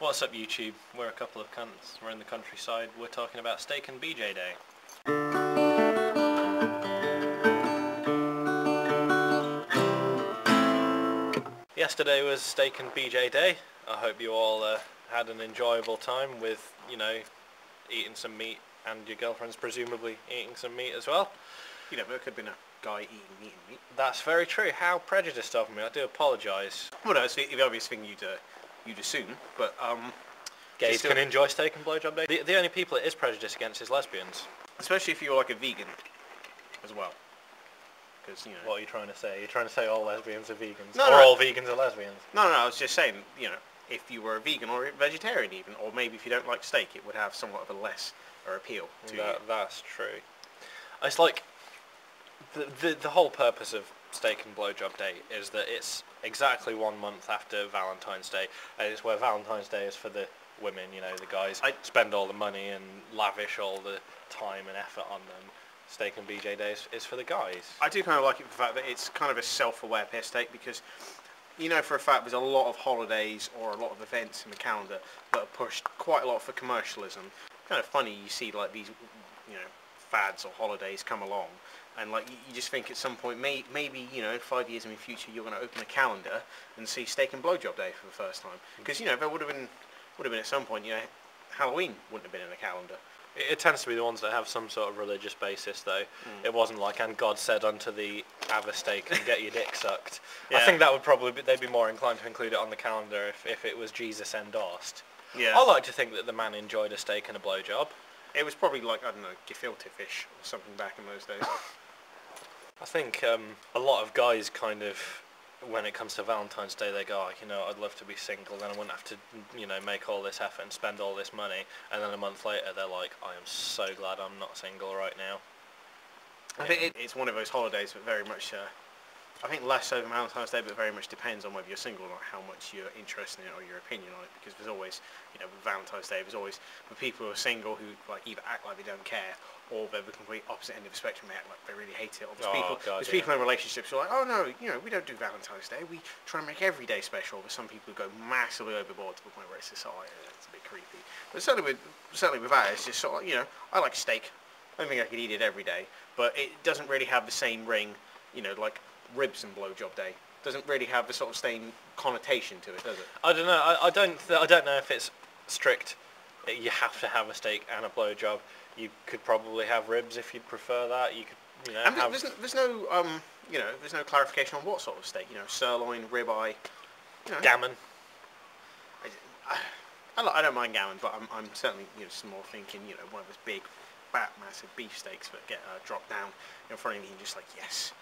What's up YouTube? We're a couple of cunts, we're in the countryside, we're talking about steak and BJ day. Yesterday was steak and BJ day. I hope you all had an enjoyable time with, you know, eating some meat and your girlfriend's presumably eating some meat as well. You know, there could have been a guy eating meat. That's very true. How prejudiced of me, I do apologise. Well no, it's the obvious thing you'd assume, but gays can enjoy steak and blowjob day. The only people it is prejudiced against is lesbians. Especially if you're like a vegan as well. Because, you know... What are you trying to say? You're trying to say all lesbians are vegans? No, or no. all vegans are lesbians? No, I was just saying, you know, if you were a vegan or a vegetarian even, or maybe if you don't like steak, it would have somewhat of a less appeal to you. That's true. It's like, the whole purpose of steak and blowjob day is that it's exactly 1 month after Valentine's Day, and it's where Valentine's Day is for the women, you know, the guys spend all the money and lavish all the time and effort on them. Steak and BJ Day is for the guys. I do kind of like it for the fact that it's kind of a self-aware piss take, because you know for a fact there's a lot of holidays or a lot of events in the calendar that are pushed quite a lot for commercialism. Kind of funny you see like these, you know, fads or holidays come along, and like you just think at some point maybe you know 5 years in the future you're going to open a calendar and see steak and blowjob day for the first time, because you know there would have been at some point, you know, Halloween wouldn't have been in the calendar. It tends to be the ones that have some sort of religious basis, though. It wasn't like, and God said unto thee, have a steak and get your dick sucked. Yeah. I think that would probably they'd be more inclined to include it on the calendar if it was Jesus endorsed. Yeah. I like to think that the man enjoyed a steak and a blowjob. It was probably like, I don't know, gefilte fish or something back in those days. I think a lot of guys kind of, when it comes to Valentine's Day, they go, oh, you know, I'd love to be single, then I wouldn't have to, you know, make all this effort and spend all this money. And then a month later, they're like, I am so glad I'm not single right now. I think it's one of those holidays that very much, I think less so than Valentine's Day, but very much depends on whether you're single or not, how much you're interested in it or your opinion on it. Because there's always, you know, with Valentine's Day, there's always the people who are single who like either act like they don't care, or they're the complete opposite end of the spectrum, they act like they really hate it. Or there's people in relationships who are like, oh no, you know, we don't do Valentine's Day, we try and make every day special. There's some people who go massively overboard to the point where it's just, oh, yeah, it's a bit creepy. But certainly with that, it's just sort of, you know, I like steak. I don't think I could eat it every day, but it doesn't really have the same ring, you know, like ribs and blowjob day. Doesn't really have the sort of same connotation to it, does it? I don't know. I don't know if it's strict. You have to have a steak and a blowjob. You could probably have ribs if you'd prefer that. You could, you know, and there's no you know, there's no clarification on what sort of steak. You know, sirloin, ribeye, you know. Gammon. I don't mind gammon, but I'm certainly, you know, some more thinking, you know, one of those big, fat, massive beef steaks that get dropped down in front of you and just like, yes.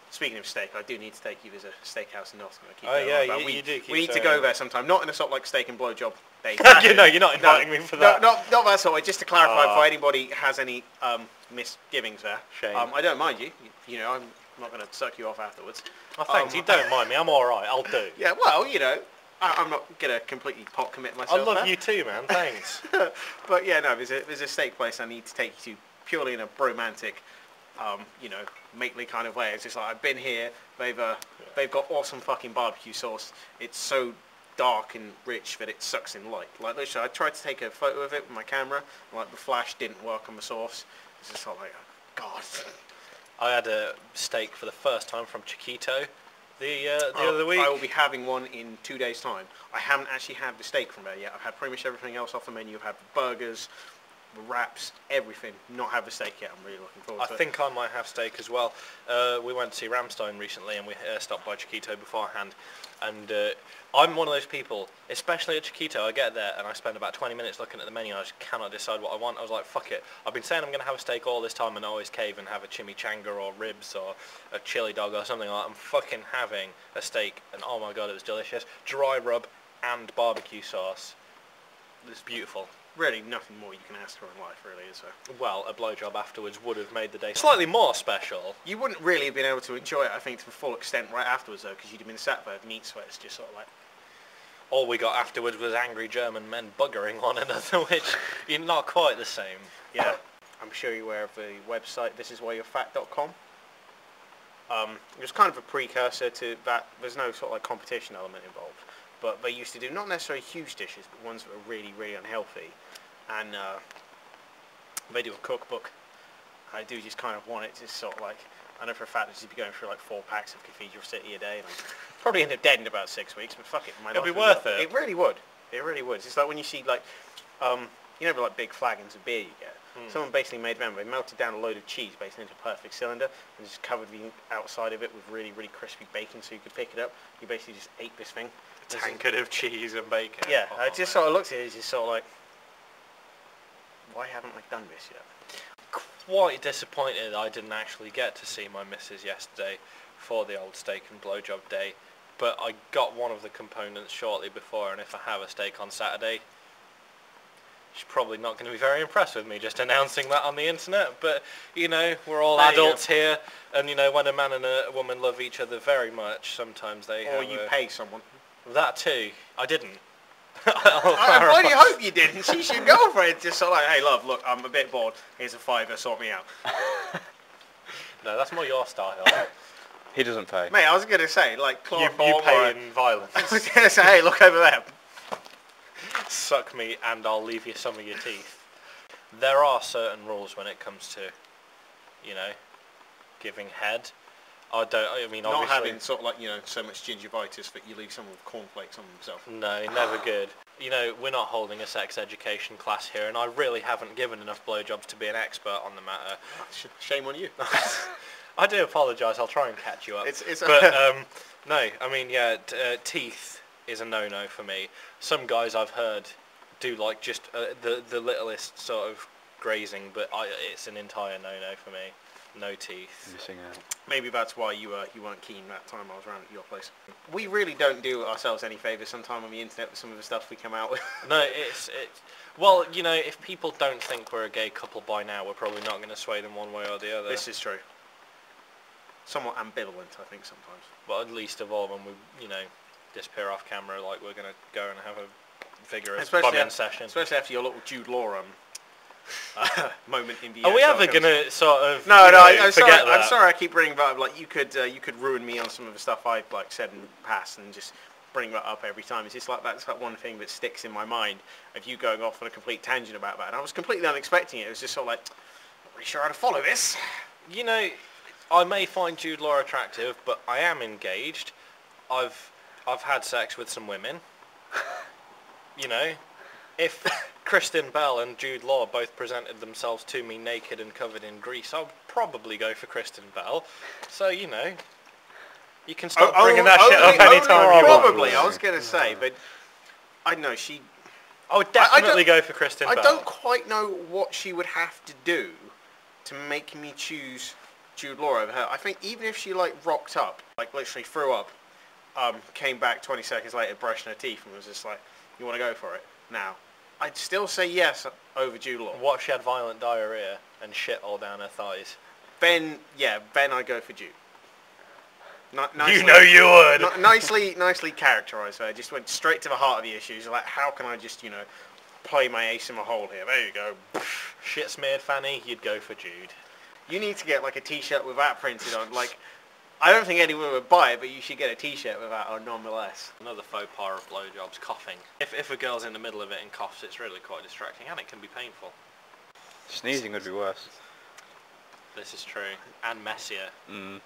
Speaking of steak, I do need to take you. There's a steakhouse in Nottingham. You do. We need to go there sometime. Not in a sort of like steak and blowjob day. No, you're not inviting me for that. Not that sort of way. Just to clarify, if anybody has any misgivings there, shame. I don't mind you. You know, I'm not going to suck you off afterwards. Oh, thanks. You don't mind me. I'm all right. I'll do. Yeah. Well, you know, I'm not going to completely pot commit myself. I love you too, man. Thanks. But yeah, no. There's a steak place I need to take you to purely in a bromantic, you know, mately kind of way. It's just like, I've been here, they've got awesome fucking barbecue sauce. It's so dark and rich that it sucks in light. Like literally, I tried to take a photo of it with my camera, and, like the flash didn't work on the sauce. It's just like, oh, God. I had a steak for the first time from Chiquito the other week. I will be having one in 2 days' time. I haven't actually had the steak from there yet. I've had pretty much everything else off the menu. I've had the burgers, the wraps, everything. Not have the steak yet. I'm really looking forward to it. I think I might have steak as well. We went to see Ramstein recently, and we stopped by Chiquito beforehand. And I'm one of those people, especially at Chiquito, I get there and I spend about 20 minutes looking at the menu and I just cannot decide what I want. I was like, fuck it. I've been saying I'm going to have a steak all this time and I always cave and have a chimichanga or ribs or a chili dog or something like that. I'm fucking having a steak, and oh my God, it was delicious. Dry rub and barbecue sauce. It's beautiful. Really, nothing more you can ask for in life, really, is there? Well, a blowjob afterwards would have made the day slightly more special. You wouldn't really have been able to enjoy it, I think, to the full extent right afterwards, though, because you'd have been sat there with meat sweats, just sort of like... All we got afterwards was angry German men buggering one another, which is not quite the same. Yeah. I'm sure you're aware of the website thisiswhyyou'refat.com. It was kind of a precursor to that. There's no sort of like competition element involved. but they used to do not necessarily huge dishes, but ones that were really, really unhealthy. And they do a cookbook. I do just kind of want it to sort of like, I know for a fact that you'd be going through like 4 packs of Cathedral City a day, and I'd probably end up dead in about 6 weeks, but fuck it. It'll be worth it. It really would. It really would. It's like when you see like, you know, the, like big flagons of beer you get. Someone basically made them. They melted down a load of cheese basically into a perfect cylinder and just covered the outside of it with really, really crispy bacon so you could pick it up. You basically just ate this thing. A tankard of cheese and bacon. Yeah, I just sort of looked at it, it's just sort of like, why haven't I done this yet? Quite disappointed I didn't actually get to see my missus yesterday for the old steak and blowjob day, but I got one of the components shortly before, and if I have a steak on Saturday, she's probably not going to be very impressed with me just announcing that on the internet, but, you know, we're all adults here, and, you know, when a man and a woman love each other very much, sometimes they Or you pay someone. That too. I didn't. I bloody hope you didn't. She's your girlfriend. Just sort of like, hey, love, look, I'm a bit bored. Here's a £5, sort me out. No, that's more your style. He doesn't pay. Mate, I was going to say, like, You pay in violence. I was going to say, hey, look over there. Suck me and I'll leave you some of your teeth. There are certain rules when it comes to, you know, giving head. I mean, Not obviously, having sort of like, you know, so much gingivitis that you leave someone with cornflakes on themselves. no, never good. You know, we're not holding a sex education class here, and I really haven't given enough blowjobs to be an expert on the matter. Shame on you. I do apologise. I'll try and catch you up. It's But no, I mean, yeah, teeth is a no-no for me. Some guys I've heard do like just the littlest sort of grazing, but it's an entire no-no for me. No teeth. Missing out. Maybe that's why you weren't keen that time I was around at your place. We really don't do ourselves any favours sometime on the internet with some of the stuff we come out with. No, well, you know, if people don't think we're a gay couple by now, we're probably not going to sway them one way or the other. This is true. Somewhat ambivalent, I think, sometimes. But at least of all, when we, you know, disappear off camera, like we're going to go and have a vigorous bumming session. Especially after your little Jude Law moment in the. Are we ever going to sort of? No, I'm sorry. Forget that? I'm sorry. I keep bringing that up. Like you could ruin me on some of the stuff I've like said in the past, and just bring that up every time. It's just like that's that one thing that sticks in my mind of you going off on a complete tangent about that. And I was completely unexpecting it. It was just sort of like, not really sure how to follow this. You know, I may find Jude Law attractive, but I am engaged. I've had sex with some women. You know, if Kristen Bell and Jude Law both presented themselves to me naked and covered in grease, I would probably go for Kristen Bell. So, you know, you can start bringing that shit up anytime you want. Probably, I was going to say, but I don't know, I would definitely go for Kristen Bell. I don't quite know what she would have to do to make me choose Jude Law over her. I think even if she, like, rocked up, like, literally threw up, came back 20 seconds later, brushing her teeth, and was just like, you want to go for it now? I'd still say yes over Jude Law. What if she had violent diarrhea and shit all down her thighs? Then I'd go for Jude. Nicely, you know you would. Nicely characterised her. Just went straight to the heart of the issues. Like, how can I just, you know, play my ace in the hole here? There you go. Shit smeared fanny, you'd go for Jude. You need to get, like, a T-shirt with that printed on. Like, I don't think anyone would buy it, but you should get a T-shirt with that on nonetheless. Another faux pas of blowjobs, coughing. If a girl's in the middle of it and coughs, it's really quite distracting, and it can be painful. Sneezing would be worse. This is true. And messier. Mm.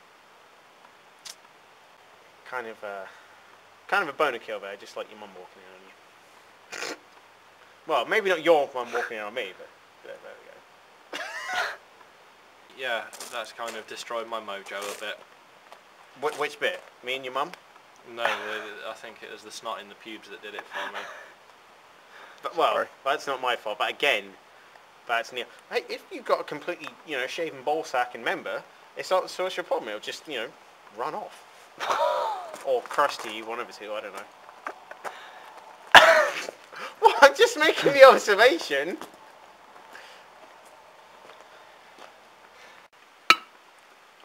Kind of a boner kill there, just like your mum walking in on you. Well, maybe not your mum walking in on me, but there we go. Yeah, that's kind of destroyed my mojo a bit. Which bit? Me and your mum? No, I think it was the snot in the pubes that did it for me. But, well, that's not my fault. But again, that's near. Hey, if you've got a completely, you know, shaven ball sack and member, it's not so much your problem. It'll just, you know, run off. Or crusty, one of the two. I don't know. Well, I'm just making the observation.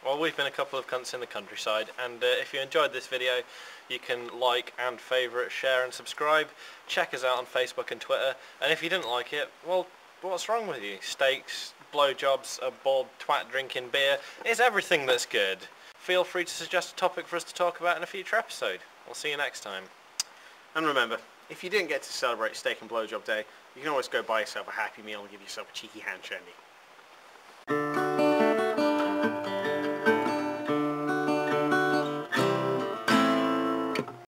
Well, we've been a couple of cunts in the countryside, and if you enjoyed this video, you can like and favourite, share and subscribe. Check us out on Facebook and Twitter, and if you didn't like it, well, what's wrong with you? Steaks, blowjobs, a bald twat drinking beer, it's everything that's good. Feel free to suggest a topic for us to talk about in a future episode. We'll see you next time. And remember, if you didn't get to celebrate Steak and Blowjob Day, you can always go buy yourself a Happy Meal and give yourself a cheeky hand shandy.